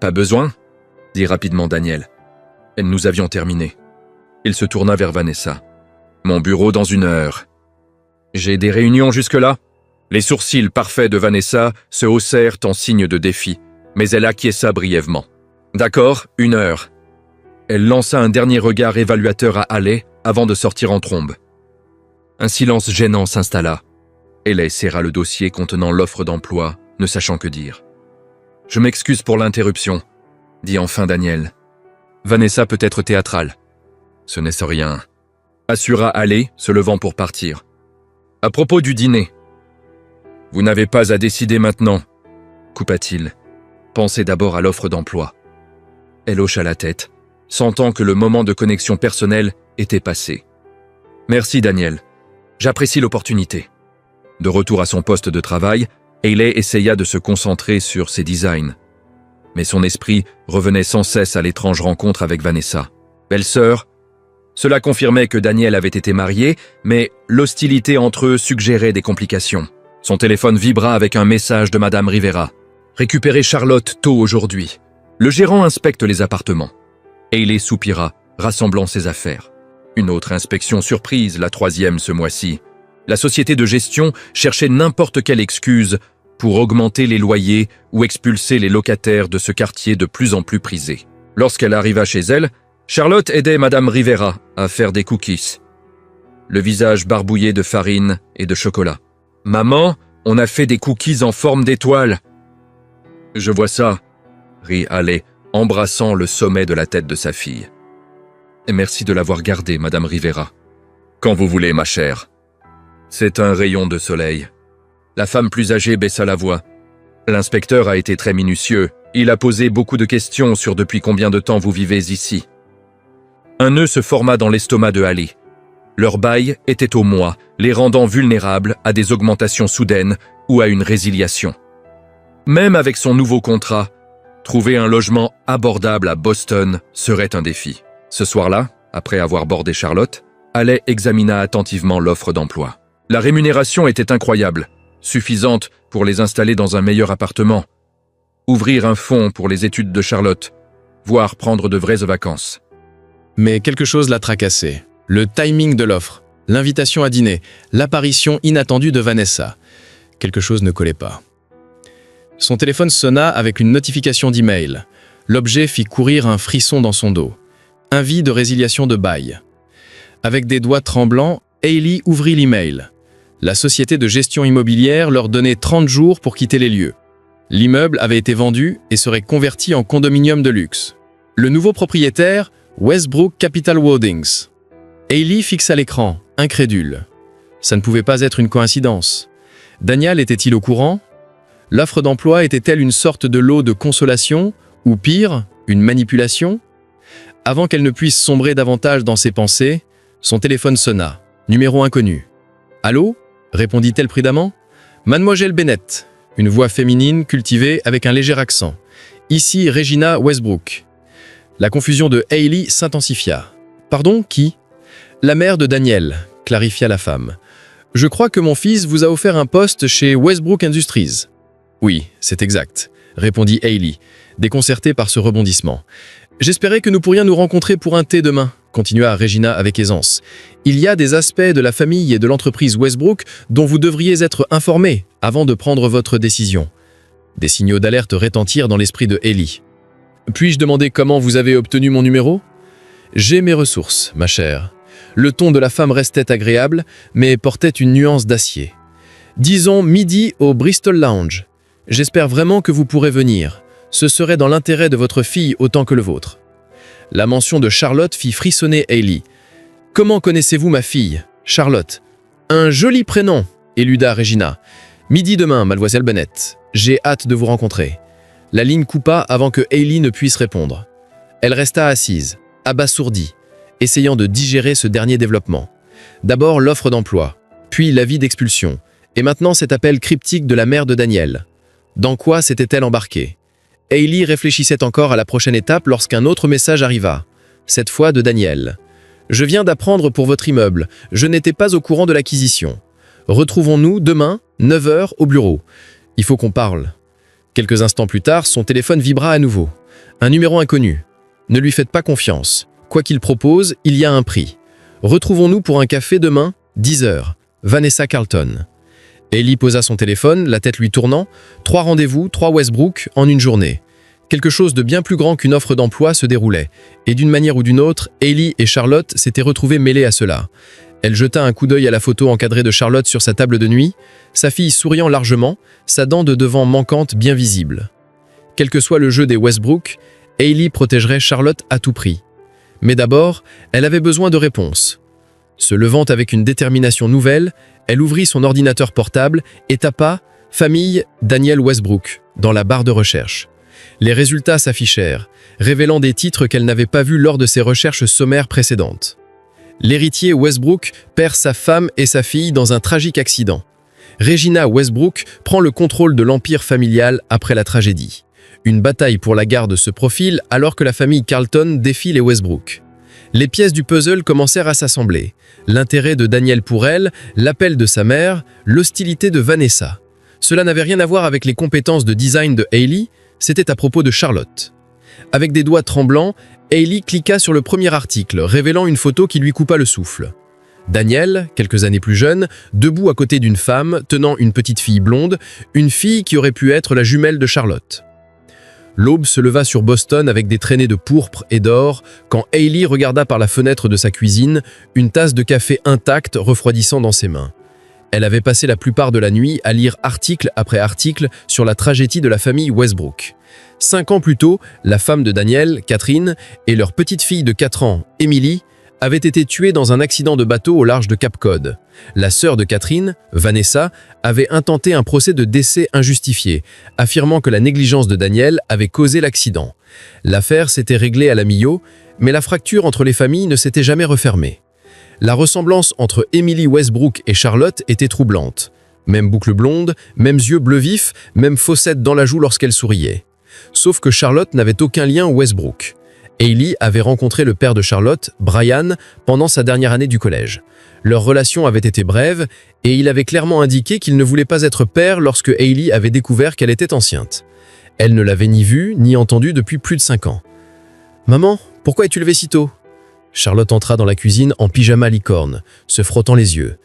Pas besoin ?» dit rapidement Daniel. Et nous avions terminé. Il se tourna vers Vanessa. « Mon bureau dans 1 heure. »« J'ai des réunions jusque-là ?» Les sourcils parfaits de Vanessa se haussèrent en signe de défi, mais elle acquiesça brièvement. « D'accord, 1 heure. » Elle lança un dernier regard évaluateur à Haley avant de sortir en trombe. Un silence gênant s'installa. Haley serra le dossier contenant l'offre d'emploi, ne sachant que dire. « Je m'excuse pour l'interruption, » dit enfin Daniel. « Vanessa peut être théâtrale. »« Ce n'est rien, » assura Haley, se levant pour partir. « À propos du dîner. »« Vous n'avez pas à décider maintenant, » coupa-t-il. « Pensez d'abord à l'offre d'emploi. » Elle hocha la tête, sentant que le moment de connexion personnelle était passé. « Merci Daniel. J'apprécie l'opportunité. » De retour à son poste de travail, Haley essaya de se concentrer sur ses designs. Mais son esprit revenait sans cesse à l'étrange rencontre avec Vanessa. Belle-sœur. Cela confirmait que Daniel avait été marié, mais l'hostilité entre eux suggérait des complications. Son téléphone vibra avec un message de Madame Rivera. « Récupérez Charlotte tôt aujourd'hui. Le gérant inspecte les appartements. » Haley soupira, rassemblant ses affaires. Une autre inspection surprise, la 3e ce mois-ci. La société de gestion cherchait n'importe quelle excuse pour augmenter les loyers ou expulser les locataires de ce quartier de plus en plus prisé. Lorsqu'elle arriva chez elle, Charlotte aidait Madame Rivera à faire des cookies. Le visage barbouillé de farine et de chocolat. « Maman, on a fait des cookies en forme d'étoile. »« Je vois ça, » rit Haley, embrassant le sommet de la tête de sa fille. « Et merci de l'avoir gardé, Madame Rivera. »« Quand vous voulez, ma chère. » C'est un rayon de soleil. La femme plus âgée baissa la voix. L'inspecteur a été très minutieux. Il a posé beaucoup de questions sur depuis combien de temps vous vivez ici. Un nœud se forma dans l'estomac de Haley. Leur bail était au mois, les rendant vulnérables à des augmentations soudaines ou à une résiliation. Même avec son nouveau contrat, trouver un logement abordable à Boston serait un défi. Ce soir-là, après avoir bordé Charlotte, Haley examina attentivement l'offre d'emploi. La rémunération était incroyable, suffisante pour les installer dans un meilleur appartement, ouvrir un fonds pour les études de Charlotte, voire prendre de vraies vacances. Mais quelque chose l'a tracassé. Le timing de l'offre, l'invitation à dîner, l'apparition inattendue de Vanessa. Quelque chose ne collait pas. Son téléphone sonna avec une notification d'email. L'objet fit courir un frisson dans son dos. Avis de résiliation de bail. Avec des doigts tremblants, Haley ouvrit l'email. La société de gestion immobilière leur donnait 30 jours pour quitter les lieux. L'immeuble avait été vendu et serait converti en condominium de luxe. Le nouveau propriétaire, Westbrook Capital Holdings. Hailey fixa l'écran, incrédule. Ça ne pouvait pas être une coïncidence. Daniel était-il au courant? L'offre d'emploi était-elle une sorte de lot de consolation, ou pire, une manipulation? Avant qu'elle ne puisse sombrer davantage dans ses pensées, son téléphone sonna. Numéro inconnu. « Allô ?» répondit-elle prudemment. « Mademoiselle Bennett. » Une voix féminine cultivée avec un léger accent. « Ici Regina Westbrook. » La confusion de Hailey s'intensifia. « Pardon, qui ?»« La mère de Daniel, » clarifia la femme. « Je crois que mon fils vous a offert un poste chez Westbrook Industries. »« Oui, c'est exact, » répondit Hailey, déconcertée par ce rebondissement. « J'espérais que nous pourrions nous rencontrer pour un thé demain, » continua Regina avec aisance. « Il y a des aspects de la famille et de l'entreprise Westbrook dont vous devriez être informés avant de prendre votre décision. » Des signaux d'alerte retentirent dans l'esprit de Hailey. « Puis-je demander comment vous avez obtenu mon numéro ?»« J'ai mes ressources, ma chère. » Le ton de la femme restait agréable, mais portait une nuance d'acier. « Disons midi au Bristol Lounge. J'espère vraiment que vous pourrez venir. Ce serait dans l'intérêt de votre fille autant que le vôtre. » La mention de Charlotte fit frissonner Hailey. « Comment connaissez-vous ma fille, Charlotte ?»« Un joli prénom, » éluda Regina. « Midi demain, mademoiselle Bennett. J'ai hâte de vous rencontrer. » La ligne coupa avant que Hailey ne puisse répondre. Elle resta assise, abasourdie, essayant de digérer ce dernier développement. D'abord l'offre d'emploi, puis l'avis d'expulsion, et maintenant cet appel cryptique de la mère de Daniel. Dans quoi s'était-elle embarquée? Hailey réfléchissait encore à la prochaine étape lorsqu'un autre message arriva, cette fois de Daniel. « Je viens d'apprendre pour votre immeuble, je n'étais pas au courant de l'acquisition. Retrouvons-nous demain, 9 h, au bureau. Il faut qu'on parle. » Quelques instants plus tard, son téléphone vibra à nouveau. Un numéro inconnu. Ne lui faites pas confiance. Quoi qu'il propose, il y a un prix. Retrouvons-nous pour un café demain, 10 h. Vanessa Carlton. Hailey posa son téléphone, la tête lui tournant. 3 rendez-vous, 3 Westbrook en une journée. Quelque chose de bien plus grand qu'une offre d'emploi se déroulait. Et d'une manière ou d'une autre, Hailey et Charlotte s'étaient retrouvées mêlées à cela. Elle jeta un coup d'œil à la photo encadrée de Charlotte sur sa table de nuit, sa fille souriant largement, sa dent de devant manquante bien visible. Quel que soit le jeu des Westbrook, Hailey protégerait Charlotte à tout prix. Mais d'abord, elle avait besoin de réponses. Se levant avec une détermination nouvelle, elle ouvrit son ordinateur portable et tapa « Famille Daniel Westbrook » dans la barre de recherche. Les résultats s'affichèrent, révélant des titres qu'elle n'avait pas vus lors de ses recherches sommaires précédentes. L'héritier Westbrook perd sa femme et sa fille dans un tragique accident. Regina Westbrook prend le contrôle de l'empire familial après la tragédie. Une bataille pour la garde se profile alors que la famille Carlton défie les Westbrook. Les pièces du puzzle commencèrent à s'assembler. L'intérêt de Daniel pour elle, l'appel de sa mère, l'hostilité de Vanessa. Cela n'avait rien à voir avec les compétences de design de Hailey, c'était à propos de Charlotte. Avec des doigts tremblants, Hailey cliqua sur le premier article, révélant une photo qui lui coupa le souffle. Daniel, quelques années plus jeune, debout à côté d'une femme, tenant une petite fille blonde, une fille qui aurait pu être la jumelle de Charlotte. L'aube se leva sur Boston avec des traînées de pourpre et d'or quand Hailey regarda par la fenêtre de sa cuisine une tasse de café intacte refroidissant dans ses mains. Elle avait passé la plupart de la nuit à lire article après article sur la tragédie de la famille Westbrook. 5 ans plus tôt, la femme de Daniel, Catherine, et leur petite fille de 4 ans, Emily, avaient été tuées dans un accident de bateau au large de Cap Cod. La sœur de Catherine, Vanessa, avait intenté un procès de décès injustifié, affirmant que la négligence de Daniel avait causé l'accident. L'affaire s'était réglée à la mi-eau, mais la fracture entre les familles ne s'était jamais refermée. La ressemblance entre Emily Westbrook et Charlotte était troublante. Même boucle blonde, mêmes yeux bleus vifs, même fossette dans la joue lorsqu'elle souriait. Sauf que Charlotte n'avait aucun lien Westbrook. Hailey avait rencontré le père de Charlotte, Brian, pendant sa dernière année du collège. Leur relation avait été brève et il avait clairement indiqué qu'il ne voulait pas être père lorsque Hailey avait découvert qu'elle était enceinte. Elle ne l'avait ni vue ni entendue depuis plus de 5 ans. « Maman, pourquoi es-tu levée si tôt ?» Charlotte entra dans la cuisine en pyjama licorne, se frottant les yeux.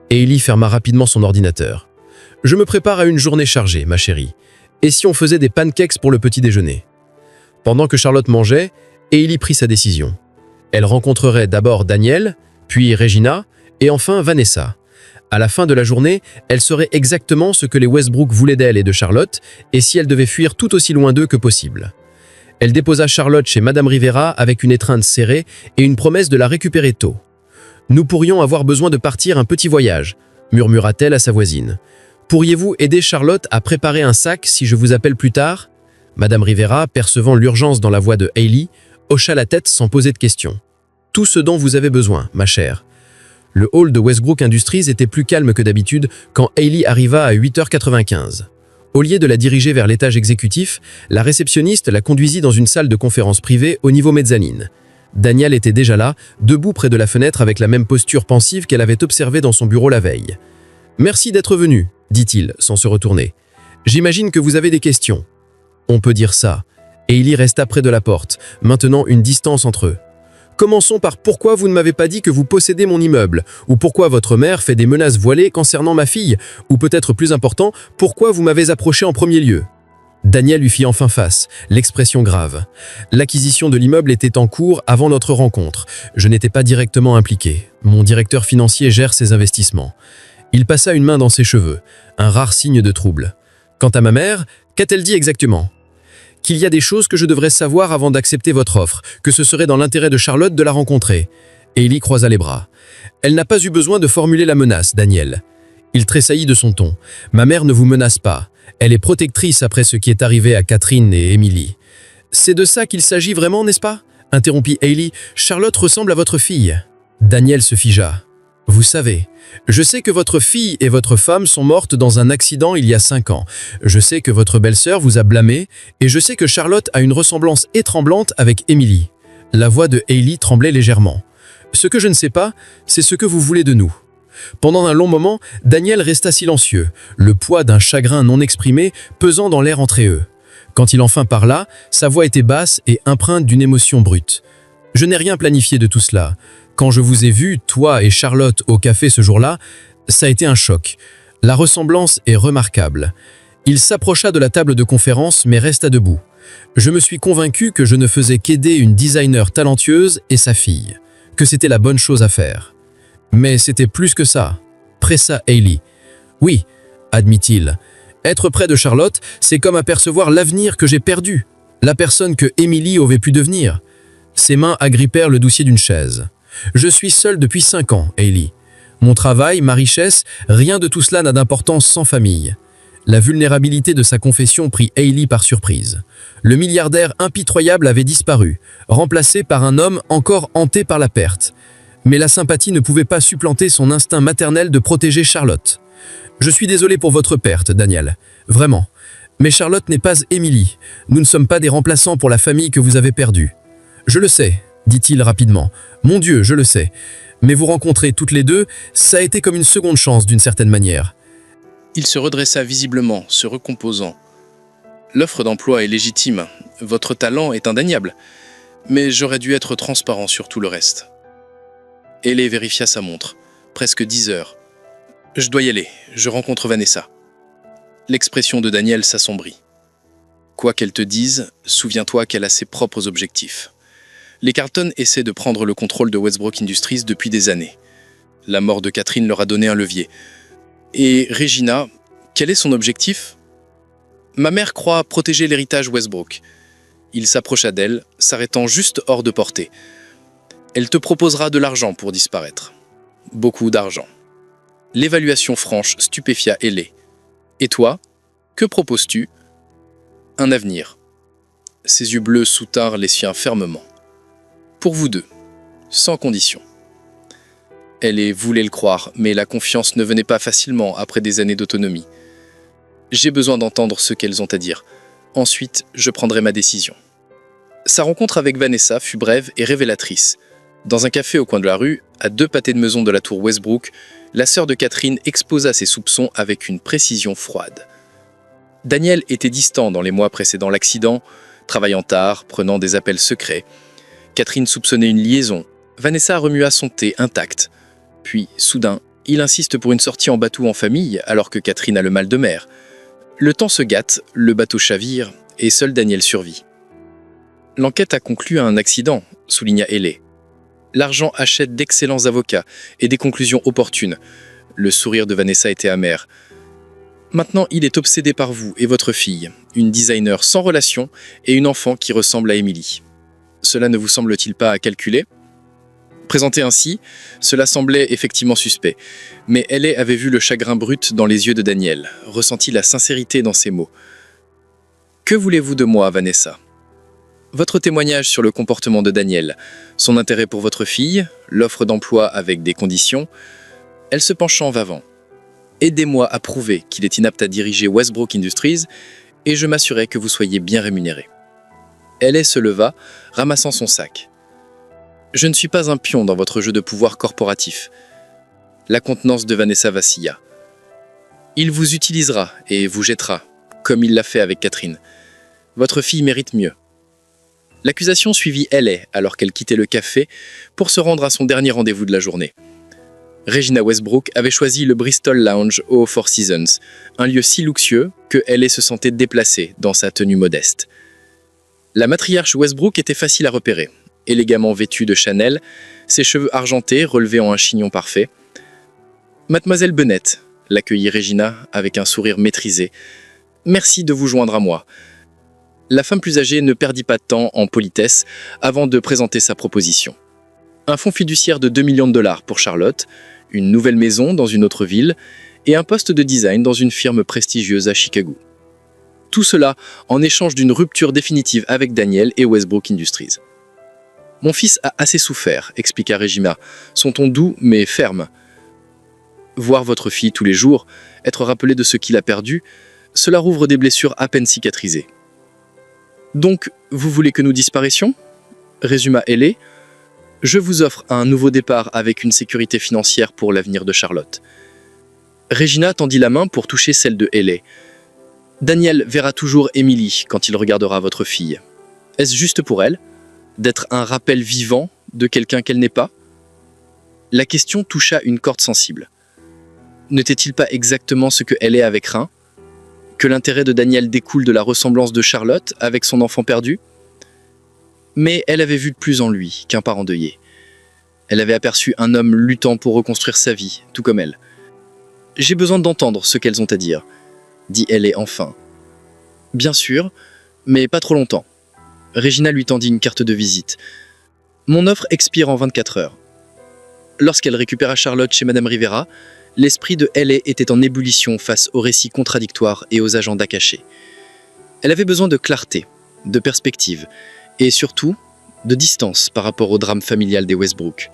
Hailey ferma rapidement son ordinateur. « Je me prépare à une journée chargée, ma chérie. Et si on faisait des pancakes pour le petit déjeuner ?» Pendant que Charlotte mangeait, Hailey prit sa décision. Elle rencontrerait d'abord Daniel, puis Regina, et enfin Vanessa. À la fin de la journée, elle saurait exactement ce que les Westbrook voulaient d'elle et de Charlotte, et si elle devait fuir tout aussi loin d'eux que possible. Elle déposa Charlotte chez Madame Rivera avec une étreinte serrée et une promesse de la récupérer tôt. « Nous pourrions avoir besoin de partir un petit voyage », murmura-t-elle à sa voisine. « Pourriez-vous aider Charlotte à préparer un sac si je vous appelle plus tard ?» Madame Rivera, percevant l'urgence dans la voix de Hailey, hocha la tête sans poser de questions. « Tout ce dont vous avez besoin, ma chère. » Le hall de Westbrook Industries était plus calme que d'habitude quand Hailey arriva à 8h95. Au lieu de la diriger vers l'étage exécutif, la réceptionniste la conduisit dans une salle de conférence privée au niveau mezzanine. Daniel était déjà là, debout près de la fenêtre avec la même posture pensive qu'elle avait observée dans son bureau la veille. « Merci d'être venu, dit-il, sans se retourner. « J'imagine que vous avez des questions. » On peut dire ça. Hailey resta près de la porte, maintenant une distance entre eux. Commençons par pourquoi vous ne m'avez pas dit que vous possédez mon immeuble, ou pourquoi votre mère fait des menaces voilées concernant ma fille, ou peut-être plus important, pourquoi vous m'avez approché en premier lieu. Daniel lui fit enfin face, l'expression grave. L'acquisition de l'immeuble était en cours avant notre rencontre. Je n'étais pas directement impliqué. Mon directeur financier gère ses investissements. Il passa une main dans ses cheveux, un rare signe de trouble. Quant à ma mère, qu'a-t-elle dit exactement ? Qu'il y a des choses que je devrais savoir avant d'accepter votre offre, que ce serait dans l'intérêt de Charlotte de la rencontrer. Hailey croisa les bras. Elle n'a pas eu besoin de formuler la menace, Daniel. Il tressaillit de son ton. Ma mère ne vous menace pas. Elle est protectrice après ce qui est arrivé à Catherine et Emily. C'est de ça qu'il s'agit vraiment, n'est-ce pas ? Interrompit Hailey. Charlotte ressemble à votre fille. Daniel se figea. Vous savez, je sais que votre fille et votre femme sont mortes dans un accident il y a 5 ans. Je sais que votre belle-sœur vous a blâmé et je sais que Charlotte a une ressemblance étranglante avec Emily. La voix de Hailey tremblait légèrement. Ce que je ne sais pas, c'est ce que vous voulez de nous. Pendant un long moment, Daniel resta silencieux, le poids d'un chagrin non exprimé pesant dans l'air entre eux. Quand il enfin parla, sa voix était basse et empreinte d'une émotion brute. Je n'ai rien planifié de tout cela. Quand je vous ai vu, toi et Charlotte, au café ce jour-là, ça a été un choc. La ressemblance est remarquable. Il s'approcha de la table de conférence mais resta debout. Je me suis convaincu que je ne faisais qu'aider une designer talentueuse et sa fille, que c'était la bonne chose à faire. Mais c'était plus que ça, pressa Hailey. Oui, admit-il. Être près de Charlotte, c'est comme apercevoir l'avenir que j'ai perdu, la personne que Emily aurait pu devenir. Ses mains agrippèrent le dossier d'une chaise. Je suis seul depuis 5 ans, Hailey. Mon travail, ma richesse, rien de tout cela n'a d'importance sans famille. La vulnérabilité de sa confession prit Hailey par surprise. Le milliardaire impitoyable avait disparu, remplacé par un homme encore hanté par la perte. Mais la sympathie ne pouvait pas supplanter son instinct maternel de protéger Charlotte. Je suis désolé pour votre perte, Daniel. Vraiment. Mais Charlotte n'est pas Emily. Nous ne sommes pas des remplaçants pour la famille que vous avez perdue. Je le sais, dit-il rapidement. Mon Dieu, je le sais. Mais vous rencontrer toutes les deux, ça a été comme une seconde chance d'une certaine manière. Il se redressa visiblement, se recomposant. L'offre d'emploi est légitime. Votre talent est indéniable. Mais j'aurais dû être transparent sur tout le reste. Hailey vérifia sa montre. Presque 10 heures. Je dois y aller. Je rencontre Vanessa. L'expression de Daniel s'assombrit. Quoi qu'elle te dise, souviens-toi qu'elle a ses propres objectifs. Les Carlton essaient de prendre le contrôle de Westbrook Industries depuis des années. La mort de Catherine leur a donné un levier. Et Regina, quel est son objectif ? Ma mère croit protéger l'héritage Westbrook. Il s'approcha d'elle, s'arrêtant juste hors de portée. Elle te proposera de l'argent pour disparaître. Beaucoup d'argent. L'évaluation franche stupéfia Hailey. Et toi, que proposes-tu ? Un avenir. Ses yeux bleus soutinrent les siens fermement. Pour vous deux, sans condition. Hailey voulait le croire, mais la confiance ne venait pas facilement après des années d'autonomie. J'ai besoin d'entendre ce qu'elles ont à dire. Ensuite, je prendrai ma décision. Sa rencontre avec Vanessa fut brève et révélatrice. Dans un café au coin de la rue, à 2 pâtés de maison de la tour Westbrook, la sœur de Catherine exposa ses soupçons avec une précision froide. Daniel était distant dans les mois précédant l'accident, travaillant tard, prenant des appels secrets. Catherine soupçonnait une liaison. Vanessa remua son thé intact. Puis, soudain, il insiste pour une sortie en bateau en famille alors que Catherine a le mal de mer. Le temps se gâte, le bateau chavire et seul Daniel survit. L'enquête a conclu à un accident, souligna Hailey. L'argent achète d'excellents avocats et des conclusions opportunes. Le sourire de Vanessa était amer. Maintenant, il est obsédé par vous et votre fille, une designer sans relation et une enfant qui ressemble à Emily. Cela ne vous semble-t-il pas à calculer ? Présenté ainsi, cela semblait effectivement suspect, mais Ellie avait vu le chagrin brut dans les yeux de Daniel, ressenti la sincérité dans ses mots. « Que voulez-vous de moi, Vanessa ?» Votre témoignage sur le comportement de Daniel, son intérêt pour votre fille, l'offre d'emploi avec des conditions, elle se penchant vavant. Aidez-moi à prouver qu'il est inapte à diriger Westbrook Industries et je m'assurerai que vous soyez bien rémunéré. Ellie se leva, ramassant son sac. Je ne suis pas un pion dans votre jeu de pouvoir corporatif. La contenance de Vanessa vacilla. Il vous utilisera et vous jettera, comme il l'a fait avec Catherine. Votre fille mérite mieux. L'accusation suivit Ellie alors qu'elle quittait le café pour se rendre à son dernier rendez-vous de la journée. Regina Westbrook avait choisi le Bristol Lounge au Four Seasons, un lieu si luxueux que Ellie se sentait déplacée dans sa tenue modeste. La matriarche Westbrook était facile à repérer. Élégamment vêtue de Chanel, ses cheveux argentés relevés en un chignon parfait. « Mademoiselle Bennett », l'accueillit Regina avec un sourire maîtrisé. « Merci de vous joindre à moi. » La femme plus âgée ne perdit pas de temps en politesse avant de présenter sa proposition. Un fonds fiduciaire de 2 millions de dollars pour Charlotte, une nouvelle maison dans une autre ville et un poste de design dans une firme prestigieuse à Chicago. Tout cela en échange d'une rupture définitive avec Daniel et Westbrook Industries. « Mon fils a assez souffert », expliqua Regina, son ton doux mais ferme. Voir votre fille tous les jours, être rappelé de ce qu'il a perdu, cela rouvre des blessures à peine cicatrisées. « Donc, vous voulez que nous disparaissions ?» résuma Ellie. « Je vous offre un nouveau départ avec une sécurité financière pour l'avenir de Charlotte. » Regina tendit la main pour toucher celle de Ellie. « Daniel verra toujours Emily quand il regardera votre fille. Est-ce juste pour elle ? D'être un rappel vivant de quelqu'un qu'elle n'est pas ? » La question toucha une corde sensible. N'était-il pas exactement ce que Ellie avait craint ? Que l'intérêt de Daniel découle de la ressemblance de Charlotte avec son enfant perdu ? Mais elle avait vu plus en lui qu'un parent endeuillé. Elle avait aperçu un homme luttant pour reconstruire sa vie, tout comme elle. « J'ai besoin d'entendre ce qu'elles ont à dire », dit Ellie enfin. « Bien sûr, mais pas trop longtemps. » Regina lui tendit une carte de visite. « Mon offre expire en 24 heures. » Lorsqu'elle récupéra Charlotte chez Madame Rivera, l'esprit de Ellie était en ébullition face aux récits contradictoires et aux agendas cachés. Elle avait besoin de clarté, de perspective, et surtout, de distance par rapport au drame familial des Westbrook.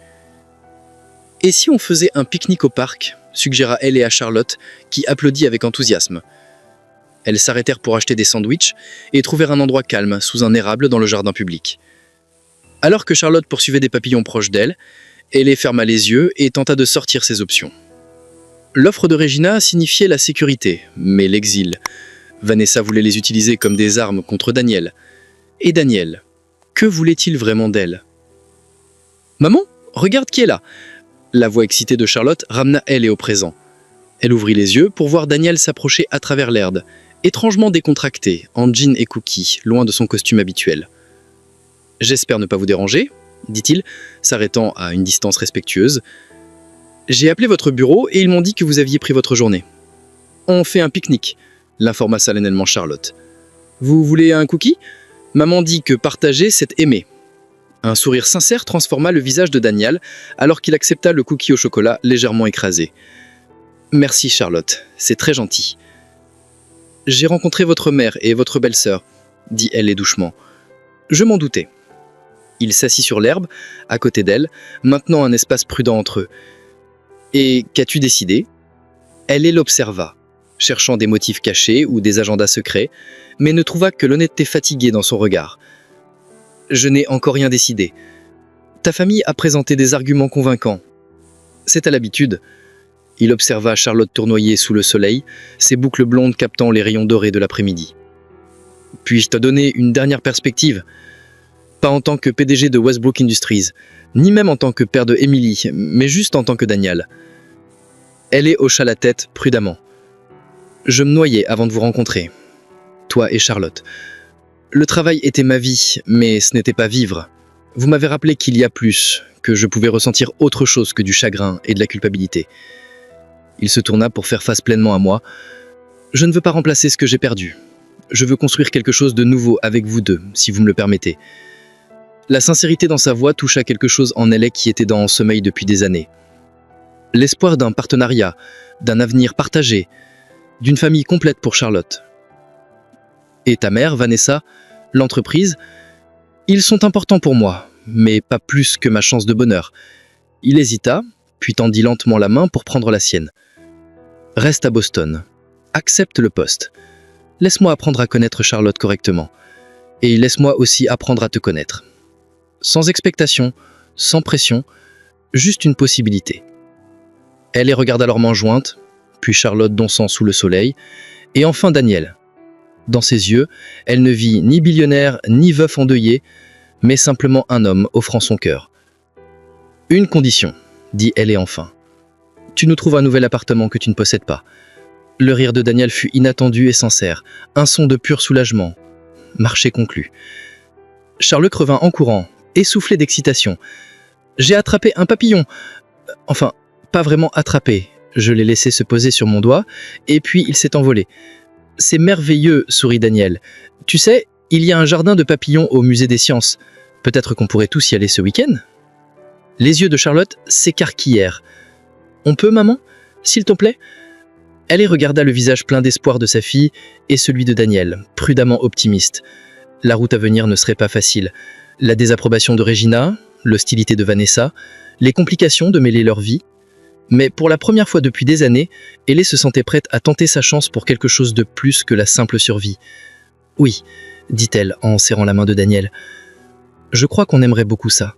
« Et si on faisait un pique-nique au parc ?» suggéra Ellie à Charlotte, qui applaudit avec enthousiasme. Elles s'arrêtèrent pour acheter des sandwichs et trouvèrent un endroit calme, sous un érable dans le jardin public. Alors que Charlotte poursuivait des papillons proches d'elle, Ellie ferma les yeux et tenta de sortir ses options. L'offre de Regina signifiait la sécurité, mais l'exil. Vanessa voulait les utiliser comme des armes contre Daniel. Et Daniel, que voulait-il vraiment d'elle ? « Maman, regarde qui est là !» La voix excitée de Charlotte ramena Ellie au présent. Elle ouvrit les yeux pour voir Daniel s'approcher à travers l'herbe, étrangement décontracté, en jean et cookies, loin de son costume habituel. « J'espère ne pas vous déranger », dit-il, s'arrêtant à une distance respectueuse. « J'ai appelé votre bureau et ils m'ont dit que vous aviez pris votre journée. »« On fait un pique-nique », l'informa solennellement Charlotte. « Vous voulez un cookie ? Maman dit que partager, c'est aimer. » Un sourire sincère transforma le visage de Daniel alors qu'il accepta le cookie au chocolat légèrement écrasé. « Merci Charlotte, c'est très gentil. »« J'ai rencontré votre mère et votre belle-sœur, » dit Ellie doucement. « Je m'en doutais. » Il s'assit sur l'herbe, à côté d'elle, maintenant un espace prudent entre eux. « Et qu'as-tu décidé ?» Ellie l'observa, cherchant des motifs cachés ou des agendas secrets, mais ne trouva que l'honnêteté fatiguée dans son regard. « Je n'ai encore rien décidé. Ta famille a présenté des arguments convaincants. C'est à l'habitude. » Il observa Charlotte tournoyer sous le soleil, ses boucles blondes captant les rayons dorés de l'après-midi. « Puis-je te donner une dernière perspective ? Pas en tant que PDG de Westbrook Industries, ni même en tant que père de Emily, mais juste en tant que Daniel. » Ellie hocha la tête prudemment. « Je me noyais avant de vous rencontrer, toi et Charlotte. Le travail était ma vie, mais ce n'était pas vivre. Vous m'avez rappelé qu'il y a plus, que je pouvais ressentir autre chose que du chagrin et de la culpabilité. Il se tourna pour faire face pleinement à moi. « Je ne veux pas remplacer ce que j'ai perdu. Je veux construire quelque chose de nouveau avec vous deux, si vous me le permettez. » La sincérité dans sa voix toucha quelque chose en elle qui était en sommeil depuis des années. L'espoir d'un partenariat, d'un avenir partagé, d'une famille complète pour Charlotte. Et ta mère, Vanessa, l'entreprise, ils sont importants pour moi, mais pas plus que ma chance de bonheur. Il hésita, puis tendit lentement la main pour prendre la sienne. Reste à Boston. Accepte le poste. Laisse-moi apprendre à connaître Charlotte correctement. Et laisse-moi aussi apprendre à te connaître. Sans expectation, sans pression, juste une possibilité. Elle les regarda leurs mains jointes, puis Charlotte dansant sous le soleil, et enfin Daniel. Dans ses yeux, elle ne vit ni billionnaire ni veuf endeuillé, mais simplement un homme offrant son cœur. « Une condition, dit elle enfin. Tu nous trouves un nouvel appartement que tu ne possèdes pas. » Le rire de Daniel fut inattendu et sincère, un son de pur soulagement. Marché conclu. Charlotte revint en courant, essoufflé d'excitation. « J'ai attrapé un papillon. Enfin, pas vraiment attrapé. Je l'ai laissé se poser sur mon doigt, et puis il s'est envolé. C'est merveilleux, sourit Daniel. Tu sais, il y a un jardin de papillons au musée des sciences. Peut-être qu'on pourrait tous y aller ce week-end ? Les yeux de Charlotte s'écarquillèrent. On peut, maman ? S'il te plaît ? Elle regarda le visage plein d'espoir de sa fille et celui de Daniel, prudemment optimiste. La route à venir ne serait pas facile. La désapprobation de Regina, l'hostilité de Vanessa, les complications de mêler leur vie. Mais pour la première fois depuis des années, Ellie se sentait prête à tenter sa chance pour quelque chose de plus que la simple survie. « Oui, » dit-elle en serrant la main de Daniel. « Je crois qu'on aimerait beaucoup ça. »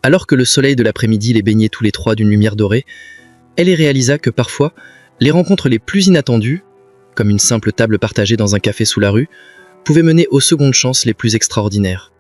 Alors que le soleil de l'après-midi les baignait tous les trois d'une lumière dorée, Ellie réalisa que parfois, les rencontres les plus inattendues, comme une simple table partagée dans un café sous la rue, pouvaient mener aux secondes chances les plus extraordinaires.